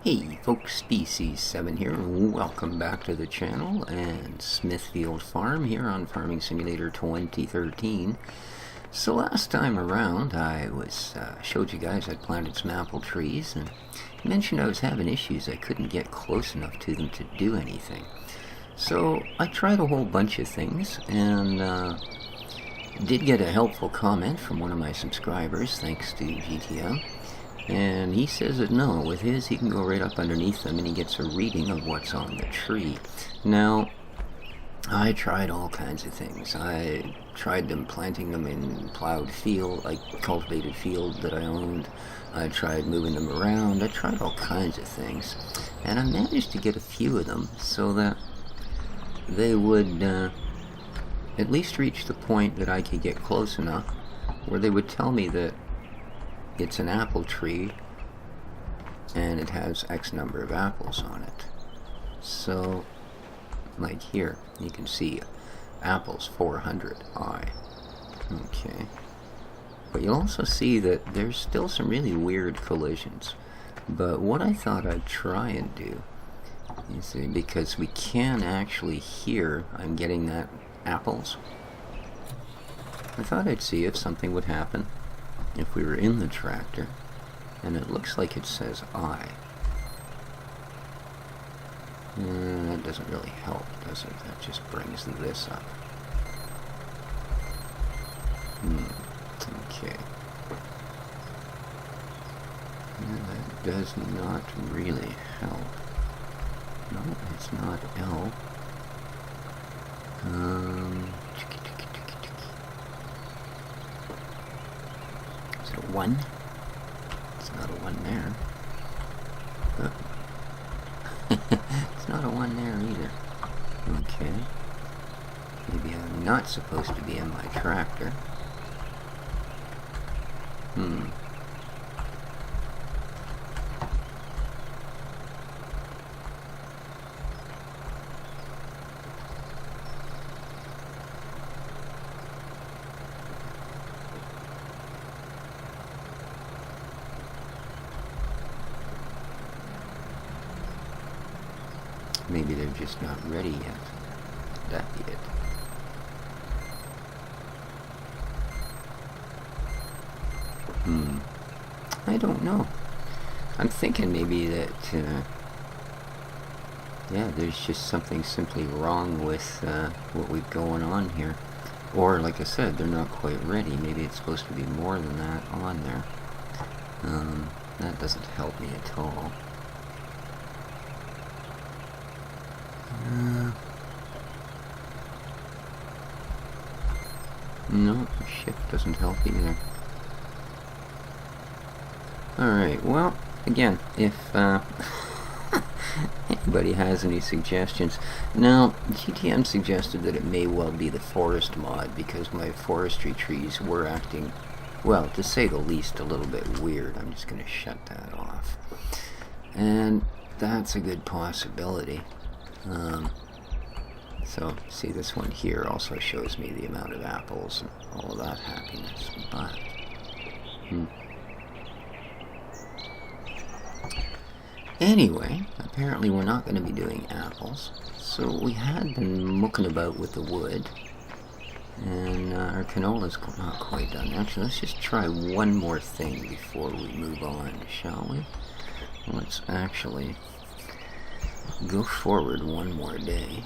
Hey folks, Species 7 here, welcome back to the channel and Smithfield Farm here on Farming Simulator 2013. So last time around I showed you guys I'd planted some apple trees and mentioned I was having issues. I couldn't get close enough to them to do anything. So I tried a whole bunch of things and did get a helpful comment from one of my subscribers, thanks to GTM. And he says that no, with his he can go right up underneath them and he gets a reading of what's on the tree. Now, I tried all kinds of things. I tried planting them in plowed field, like cultivated field that I owned. I tried moving them around. I tried all kinds of things. And I managed to get a few of them so that they would at least reach the point that I could get close enough where they would tell me that it's an apple tree and it has X number of apples on it. So, like here, you can see apples 400 I. Okay. But you'll also see that there's still some really weird collisions. But what I thought I'd try and do, you see, because we can actually hear I'm getting that apples, I thought I'd see if something would happen if we were in the tractor, and it looks like it says I. That doesn't really help, does it? That just brings this up. Okay. That does not really help. No, it's not L. Is it a 1? It's not a 1 there. It's not a 1 there either. Okay. Maybe I'm not supposed to be in my tractor. Maybe they're just not ready yet. Could that be it? I don't know. I'm thinking maybe that, yeah, there's just something simply wrong with what we've going on here. Or, like I said, they're not quite ready. Maybe it's supposed to be more than that on there. That doesn't help me at all. No, shift doesn't help either. Alright, well, again, if anybody has any suggestions. Now, GTM suggested that it may well be the forest mod because my forestry trees were acting, well, to say the least, a little bit weird. I'm just going to shut that off. And that's a good possibility. So, see, this one here also shows me the amount of apples and all of that happiness, but, Anyway, apparently we're not going to be doing apples, so we had been mucking about with the wood, and our canola's not quite done. Actually, let's just try one more thing before we move on, shall we? Let's actually go forward one more day.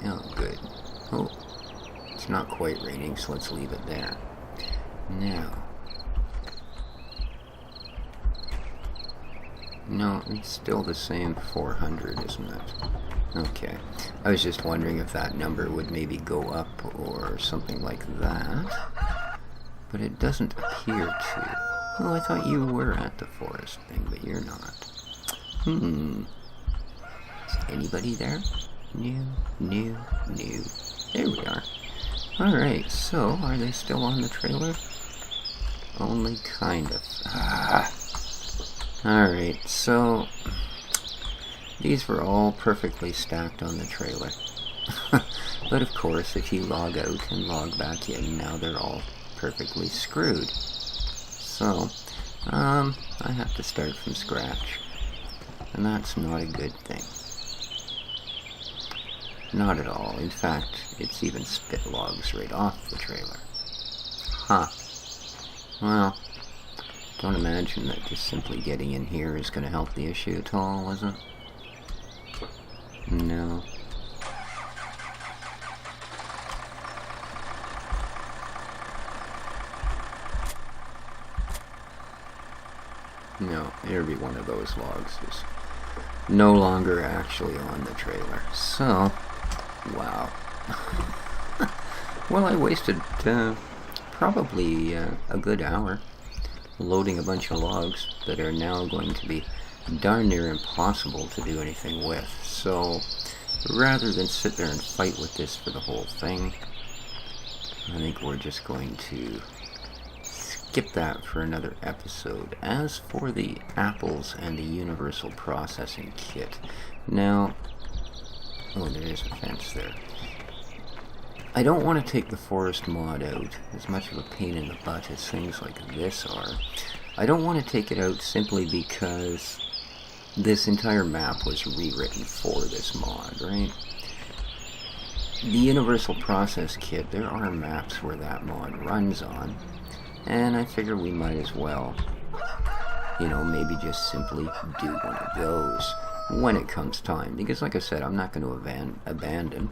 Oh, good. Oh, it's not quite raining, so let's leave it there. Now, no, it's still the same 400, isn't it? Okay. I was just wondering if that number would maybe go up or something like that. But it doesn't appear to. Oh, I thought you were at the forest thing, but you're not. Is anybody there? No. There we are. Alright, so, are they still on the trailer? Only kind of. Alright, so, these were all perfectly stacked on the trailer. But of course, if you log out and log back in, now they're all perfectly screwed. So, I have to start from scratch. And that's not a good thing. Not at all. In fact, it's even spit logs right off the trailer. Huh. Well, don't imagine that just simply getting in here is going to help the issue at all, is it? No. No, it'll be one of those logs just no longer actually on the trailer. So, wow. Well, I wasted probably a good hour loading a bunch of logs that are now going to be darn near impossible to do anything with. So, rather than sit there and fight with this for the whole thing, I think we're just going to skip that for another episode. As for the apples and the universal processing kit, now, oh, there is a fence there. I don't want to take the forest mod out, as much of a pain in the butt as things like this are. I don't want to take it out simply because this entire map was rewritten for this mod, right? The universal process kit, there are maps where that mod runs on, and I figure we might as well, you know, maybe just simply do one of those when it comes time. Because like I said, I'm not going to abandon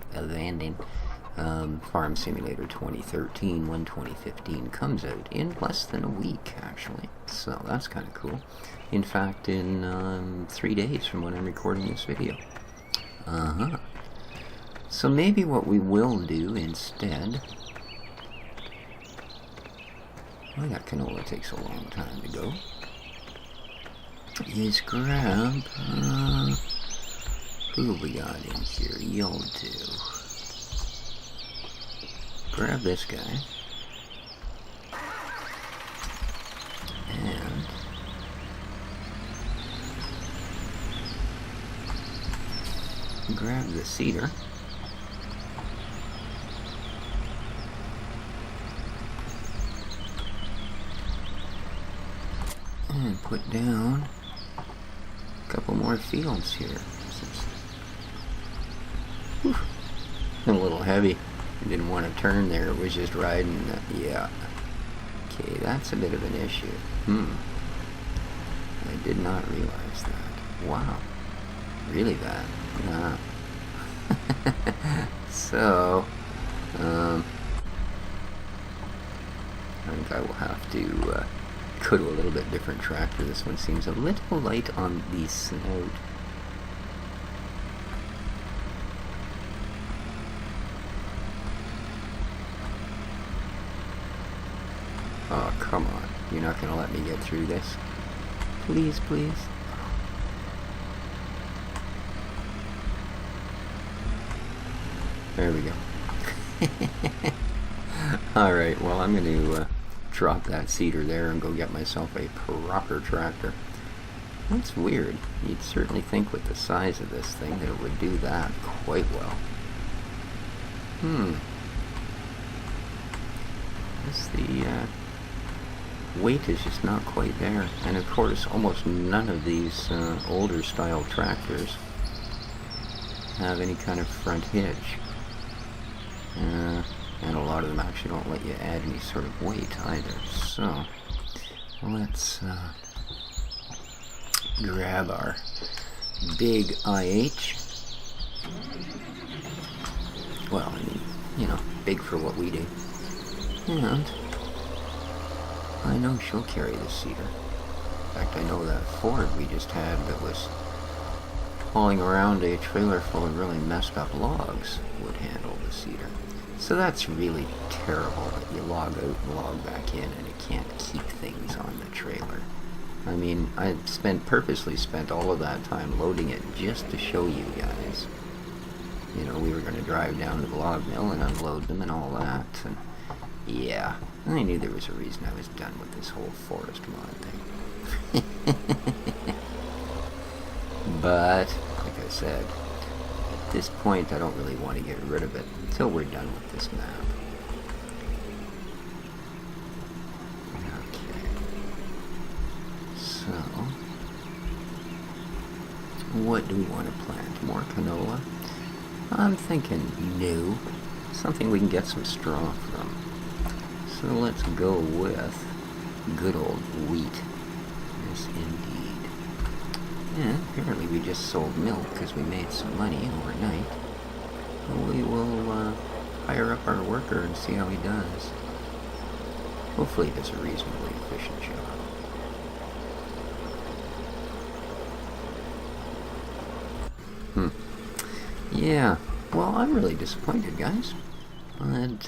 Farm Simulator 2013 when 2015 comes out in less than a week, actually. So that's kind of cool. In fact, in 3 days from when I'm recording this video. So maybe what we will do instead... Well, that canola takes a long time to go. Is grab... who have we got in here? You'll do. Grab this guy. And... grab the cedar. And put down a couple more fields here. Whew. A little heavy. I didn't want to turn there. It was just riding. Yeah. Okay, that's a bit of an issue. I did not realize that. Wow. Really bad. Nah. So, I think I will have to go to a little bit different tractor. This one seems a little light on the snout. Oh, come on. You're not going to let me get through this? Please, please. There we go. Alright, well, I'm going to drop that cedar there and go get myself a proper tractor. That's weird. You'd certainly think with the size of this thing that it would do that quite well. The weight is just not quite there. And of course, almost none of these older style tractors have any kind of front hitch. And a lot of them actually don't let you add any sort of weight either. So, let's grab our big IH. Well, I mean, you know, big for what we do. And I know she'll carry the cedar. In fact, I know that Ford we just had that was hauling around a trailer full of really messed up logs would handle the cedar. So that's really terrible that you log out and log back in and it can't keep things on the trailer. I mean, I purposely spent all of that time loading it just to show you guys. You know, we were going to drive down to the log mill and unload them and all that. And yeah, I knew there was a reason I was done with this whole forest mod thing. But, like I said, at this point I don't really want to get rid of it until we're done with this map. Okay. What do we want to plant? More canola? I'm thinking new. Something we can get some straw from. So let's go with good old wheat. Yes, indeed. Yeah, apparently we just sold milk because we made some money overnight. We will hire up our worker and see how he does. Hopefully he does a reasonably efficient job. Yeah, well, I'm really disappointed, guys. I'd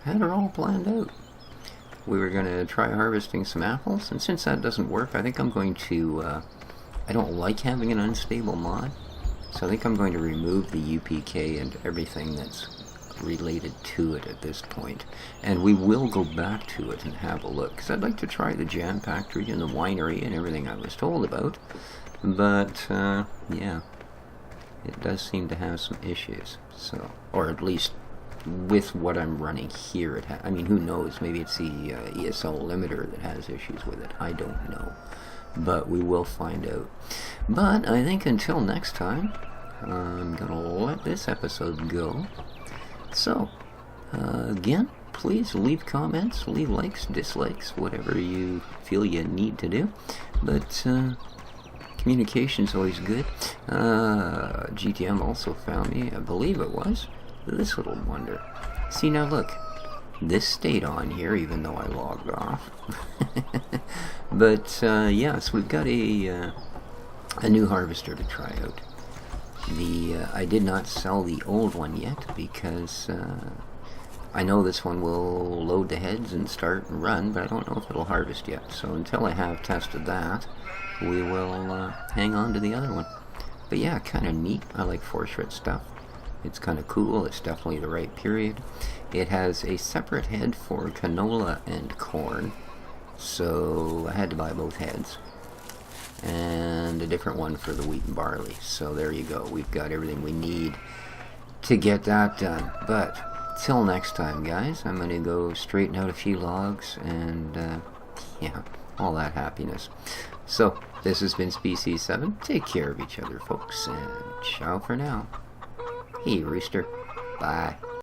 had it all planned out. We were going to try harvesting some apples, and since that doesn't work, I think I'm going to, I don't like having an unstable mod, so I think I'm going to remove the UPK and everything that's related to it at this point. And we will go back to it and have a look, because I'd like to try the jam factory and the winery and everything I was told about. But, yeah, it does seem to have some issues, so, or at least with what I'm running here, I mean, who knows, maybe it's the ESL limiter that has issues with it, I don't know, but we will find out. But I think until next time, I'm gonna let this episode go. So, again, please leave comments, leave likes, dislikes, whatever you feel you need to do, but communication's always good. GTM also found me, I believe it was, this little wonder. See, now look, this stayed on here even though I logged off. But yes, we've got a new harvester to try out. I did not sell the old one yet because I know this one will load the heads and start and run, but I don't know if it'll harvest yet. So until I have tested that, we will hang on to the other one. But yeah, kind of neat. I like forestry stuff. It's kind of cool. It's definitely the right period. It has a separate head for canola and corn, so I had to buy both heads, and a different one for the wheat and barley. So there you go. We've got everything we need to get that done. But till next time, guys, I'm going to go straighten out a few logs and yeah, all that happiness. So this has been Species 7. Take care of each other, folks, and ciao for now. Hey, Rooster. Bye.